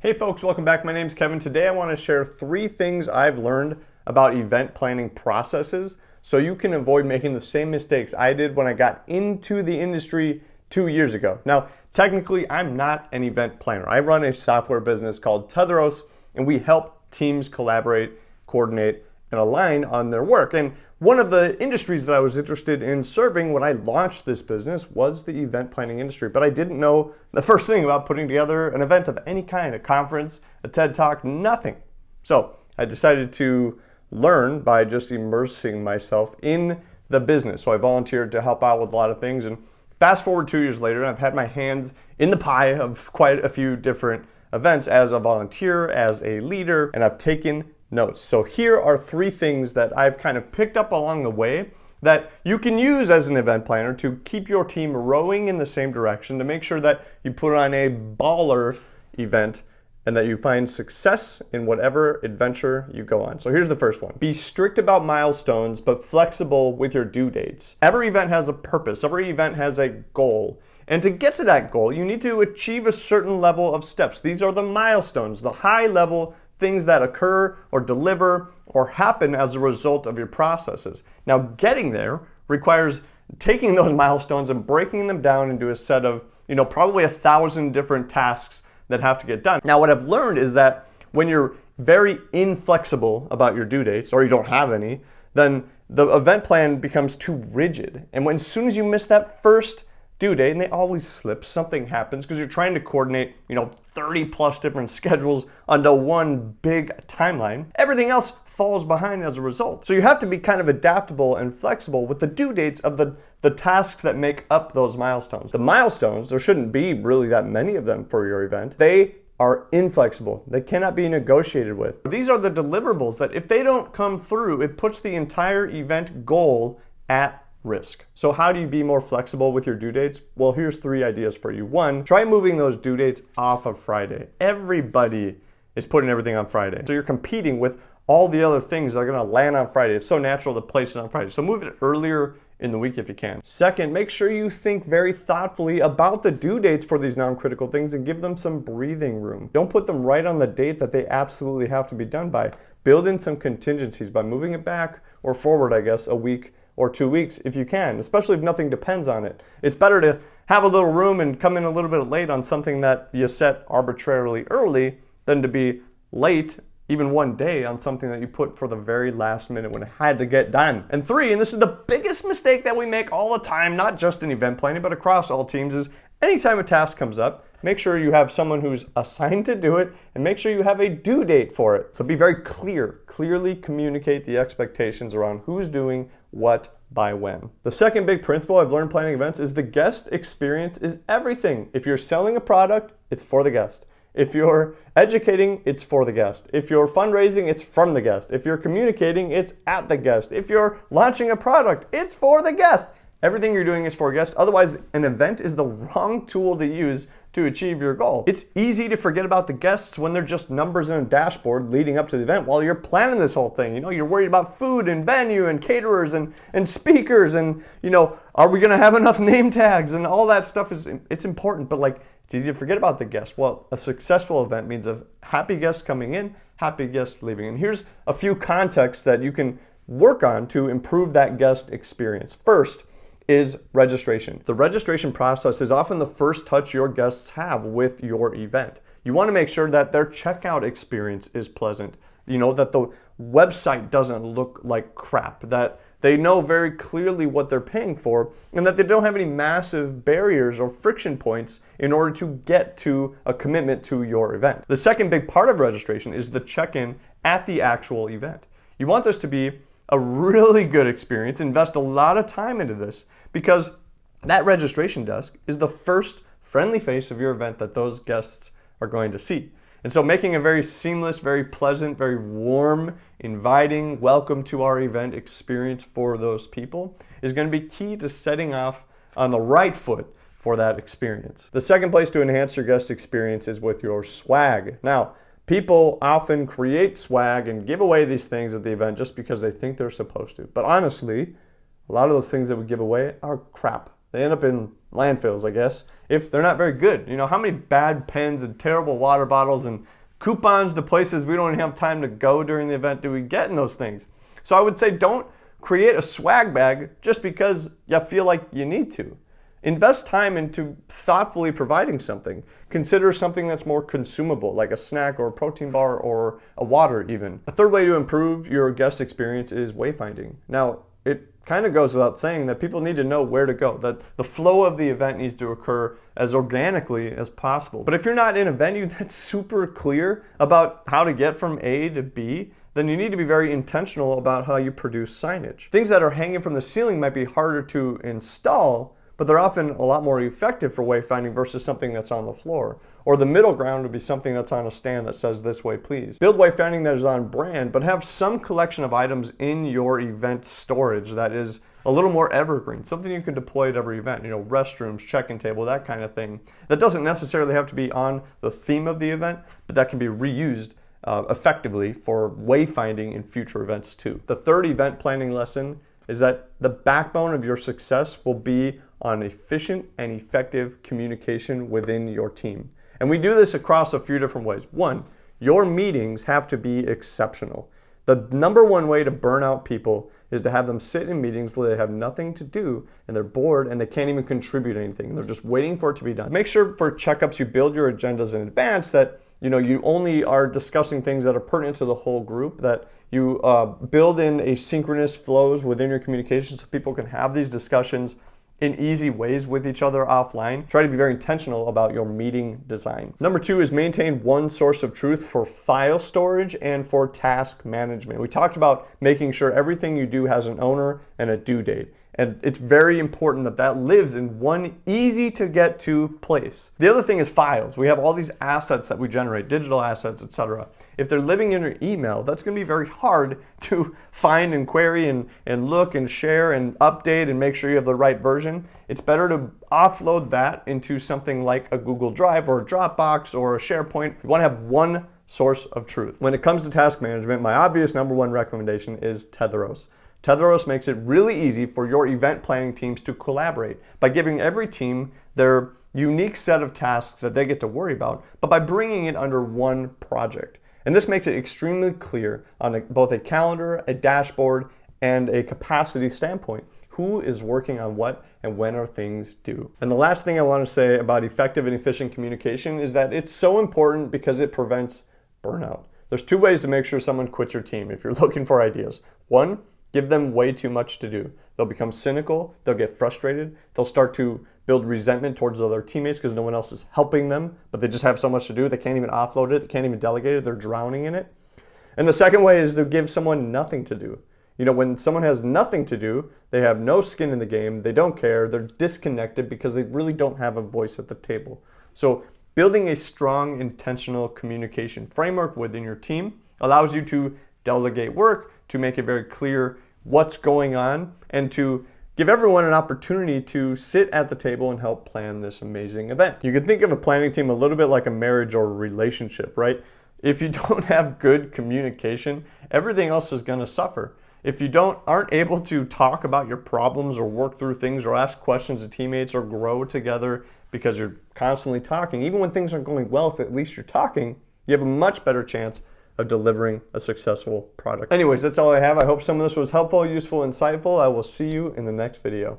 Hey folks, welcome back. My name's Kevin. Today I want to share 3 things I've learned about event planning processes so you can avoid making the same mistakes I did when I got into the industry 2 years ago. Now, technically, I'm not an event planner. I run a software business called Tetheros, and we help teams collaborate, coordinate, and align on their work. And one of the industries that I was interested in serving when I launched this business was the event planning industry, but I didn't know the first thing about putting together an event of any kind, a conference, a TED Talk, nothing. So I decided to learn by just immersing myself in the business. So I volunteered to help out with a lot of things, and fast forward 2 years later, I've had my hands in the pie of quite a few different events as a volunteer, as a leader, and I've taken notes. So here are 3 things that I've kind of picked up along the way that you can use as an event planner to keep your team rowing in the same direction, to make sure that you put on a baller event and that you find success in whatever adventure you go on. So here's the first one. Be strict about milestones, but flexible with your due dates. Every event has a purpose. Every event has a goal. And to get to that goal, you need to achieve a certain level of steps. These are the milestones, the high-level things that occur or deliver or happen as a result of your processes. Now, getting there requires taking those milestones and breaking them down into a set of, probably 1,000 different tasks that have to get done. Now, what I've learned is that when you're very inflexible about your due dates, or you don't have any, then the event plan becomes too rigid. And as soon as you miss that first due date, and they always slip, something happens because you're trying to coordinate, 30 plus different schedules onto one big timeline. Everything else falls behind as a result. So you have to be kind of adaptable and flexible with the due dates of the tasks that make up those milestones. The milestones, there shouldn't be really that many of them for your event. They are inflexible. They cannot be negotiated with. These are the deliverables that if they don't come through, it puts the entire event goal at risk. So how do you be more flexible with your due dates? Well, here's 3 ideas for you. 1, try moving those due dates off of Friday. Everybody is putting everything on Friday. So you're competing with all the other things that are gonna land on Friday. It's so natural to place it on Friday. So move it earlier in the week if you can. 2nd, make sure you think very thoughtfully about the due dates for these non-critical things and give them some breathing room. Don't put them right on the date that they absolutely have to be done by. Build in some contingencies by moving it back or forward, I guess, a week or 2 weeks if you can, especially if nothing depends on it. It's better to have a little room and come in a little bit late on something that you set arbitrarily early than to be late even one day on something that you put for the very last minute when it had to get done. And 3, and this is the biggest mistake that we make all the time, not just in event planning, but across all teams, is anytime a task comes up, make sure you have someone who's assigned to do it and make sure you have a due date for it. So be very clear, clearly communicate the expectations around who's doing what by when. The second big principle I've learned planning events is the guest experience is everything. If you're selling a product, it's for the guest. If you're educating, it's for the guest. If you're fundraising, it's from the guest. If you're communicating, it's at the guest. If you're launching a product, it's for the guest. Everything you're doing is for a guest. Otherwise, an event is the wrong tool to use to achieve your goal. It's easy to forget about the guests when they're just numbers in a dashboard leading up to the event while you're planning this whole thing. You're worried about food and venue and caterers and speakers and, are we gonna have enough name tags and all that stuff it's important, but it's easy to forget about the guests. Well, a successful event means a happy guest coming in, happy guest leaving. And here's a few contexts that you can work on to improve that guest experience. First is registration. The registration process is often the first touch your guests have with your event. You want to make sure that their checkout experience is pleasant, that the website doesn't look like crap, that they know very clearly what they're paying for, and that they don't have any massive barriers or friction points in order to get to a commitment to your event. The second big part of registration is the check-in at the actual event. You want this to be a really good experience. Invest a lot of time into this because that registration desk is the first friendly face of your event that those guests are going to see. And so making a very seamless, very pleasant, very warm, inviting, welcome to our event experience for those people is going to be key to setting off on the right foot for that experience. The second place to enhance your guest experience is with your swag. Now, people often create swag and give away these things at the event just because they think they're supposed to. But honestly, a lot of those things that we give away are crap. They end up in landfills, I guess, if they're not very good. You know, how many bad pens and terrible water bottles and coupons to places we don't even have time to go during the event do we get in those things? So I would say don't create a swag bag just because you feel like you need to. Invest time into thoughtfully providing something. Consider something that's more consumable, like a snack or a protein bar or a water even. A third way to improve your guest experience is wayfinding. Now, it kind of goes without saying that people need to know where to go, that the flow of the event needs to occur as organically as possible. But if you're not in a venue that's super clear about how to get from A to B, then you need to be very intentional about how you produce signage. Things that are hanging from the ceiling might be harder to install, but they're often a lot more effective for wayfinding versus something that's on the floor. Or the middle ground would be something that's on a stand that says "this way please." Build wayfinding that is on brand, but have some collection of items in your event storage that is a little more evergreen, something you can deploy at every event, you know, restrooms, check-in table, that kind of thing. That doesn't necessarily have to be on the theme of the event, but that can be reused effectively for wayfinding in future events too. The third event planning lesson is that the backbone of your success will be on efficient and effective communication within your team. And we do this across a few different ways. One, your meetings have to be exceptional. The number one way to burn out people is to have them sit in meetings where they have nothing to do and they're bored and they can't even contribute anything. They're just waiting for it to be done. Make sure for checkups you build your agendas in advance, that you only are discussing things that are pertinent to the whole group, that you build in asynchronous flows within your communication so people can have these discussions in easy ways with each other offline. Try to be very intentional about your meeting design. Number two is maintain one source of truth for file storage and for task management. We talked about making sure everything you do has an owner and a due date. And it's very important that that lives in one easy to get to place. The other thing is files. We have all these assets that we generate, digital assets, etc. If they're living in your email, that's going to be very hard to find and query and look and share and update and make sure you have the right version. It's better to offload that into something like a Google Drive or a Dropbox or a SharePoint. You want to have one source of truth. When it comes to task management, my obvious number one recommendation is Tetheros. Tetheros makes it really easy for your event planning teams to collaborate by giving every team their unique set of tasks that they get to worry about, but by bringing it under one project. And this makes it extremely clear on both a calendar, a dashboard, and a capacity standpoint. Who is working on what and when are things due? And the last thing I want to say about effective and efficient communication is that it's so important because it prevents burnout. There's two ways to make sure someone quits your team if you're looking for ideas. One, give them way too much to do. They'll become cynical, they'll get frustrated, they'll start to build resentment towards other teammates because no one else is helping them, but they just have so much to do, they can't even offload it, they can't even delegate it, they're drowning in it. And the second way is to give someone nothing to do. When someone has nothing to do, they have no skin in the game, they don't care, they're disconnected because they really don't have a voice at the table. So building a strong, intentional communication framework within your team allows you to delegate work, to make it very clear what's going on, and to give everyone an opportunity to sit at the table and help plan this amazing event. You can think of a planning team a little bit like a marriage or a relationship, right? If you don't have good communication, everything else is going to suffer. If you aren't able to talk about your problems or work through things or ask questions to teammates or grow together because you're constantly talking, even when things aren't going well, if at least you're talking, you have a much better chance of delivering a successful product. Anyways, that's all I have. I hope some of this was helpful, useful, insightful. I will see you in the next video.